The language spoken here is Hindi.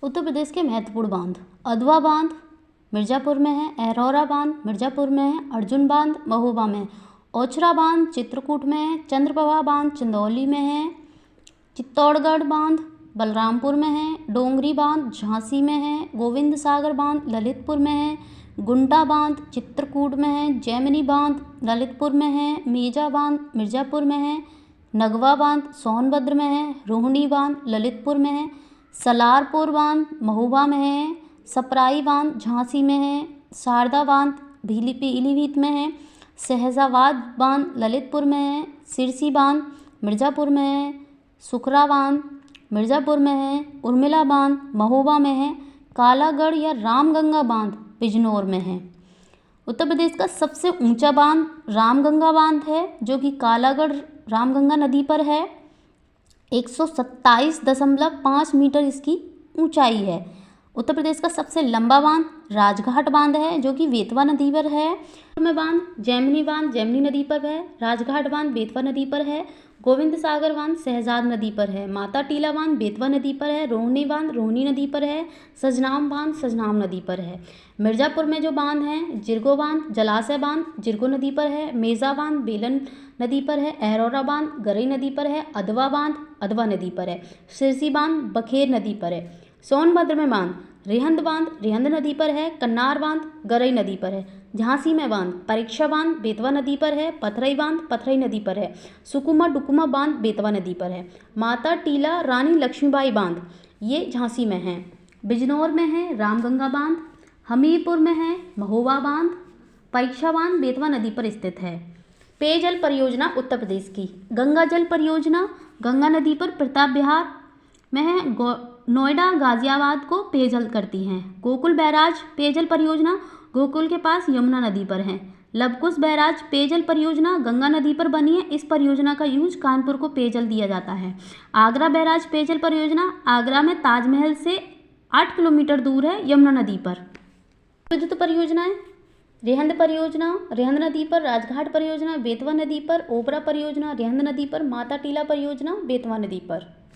उत्तर प्रदेश के महत्वपूर्ण बांध। अधवा बांध मिर्ज़ापुर में है, अहरौरा बांध मिर्ज़ापुर में है, अर्जुन बांध महोबा में है, ओछरा बांध चित्रकूट में है, चंद्रप्रभा बांध चंदौली में है, चित्तौड़गढ़ बांध बलरामपुर में है, डोंगरी बांध झांसी में है, गोविंद सागर बांध ललितपुर में है, गुंटा बांध चित्रकूट में है, जैमिनी बांध ललितपुर में है, मेजा बांध मिर्ज़ापुर में है, नगवा बांध सोनभद्र में है, रोहिणी बांध ललितपुर में है, सलारपुर बांध महोबा में है, सप्राई बांध झांसी में है, शारदा बांध पीलीभीत में है, शहजाबाद बांध ललितपुर में है, सिरसी बांध मिर्ज़ापुर में है, सुखरा बांध मिर्ज़ापुर में है, उर्मिला बांध महोबा में है, कालागढ़ या रामगंगा बांध बिजनौर में है। उत्तर प्रदेश का सबसे ऊंचा बांध रामगंगा बांध है, जो कि कालागढ़ रामगंगा नदी पर है। 127.5 मीटर इसकी ऊंचाई है। उत्तर प्रदेश का सबसे लंबा बांध राजघाट बांध है, जो कि बेतवा नदी पर है। में बांध जैमिनी नदी पर है, राजघाट बांध बेतवा नदी पर है, गोविंद सागर बांध शहजाद नदी पर है, माता टीला बांध बेतवा नदी पर है, रोहिणी बांध रोहिणी नदी पर है, सजनाम बांध सजनाम नदी पर है। मिर्ज़ापुर में जो बांध हैं, जिरगो बांध जलाशय बांध जिरगो नदी पर है, मेजा बांध बेलन नदी पर है, अहरौरा बांध गरई नदी पर है, अधवा बांध अधवा नदी पर है, सिरसी बांध बखेर नदी पर है। सोनभद्र में बांध रिहंद नदी पर है, कन्नार बांध गरई नदी पर है, झांसी में बांध परीक्षा बांध बेतवा नदी पर है, पथरई बांध पथरई नदी पर है, सुकुमा डुकुमा बांध बेतवा नदी पर है, माता टीला रानी लक्ष्मीबाई बांध ये झांसी में है। बिजनौर में है रामगंगा बांध, हमीरपुर में है महोबा बांध, परीक्षा बांध बेतवा नदी पर स्थित है। पेयजल परियोजना उत्तर प्रदेश की गंगा जल परियोजना गंगा नदी पर प्रताप विहार में है, नोएडा गाजियाबाद को पेयजल करती हैं। गोकुल बैराज पेयजल परियोजना गोकुल के पास यमुना नदी पर है। लवकुश बैराज पेयजल परियोजना गंगा नदी पर बनी है। इस परियोजना का यूज कानपुर को पेयजल दिया जाता है। आगरा बैराज पेयजल परियोजना आगरा में ताजमहल से 8 किलोमीटर दूर है, यमुना नदी पर। विद्युत परियोजनाएं रेहंद नदी पर, राजघाट परियोजना बेतवा नदी पर, ओबरा परियोजना रेहंद नदी पर, माता टीला परियोजना बेतवा नदी पर।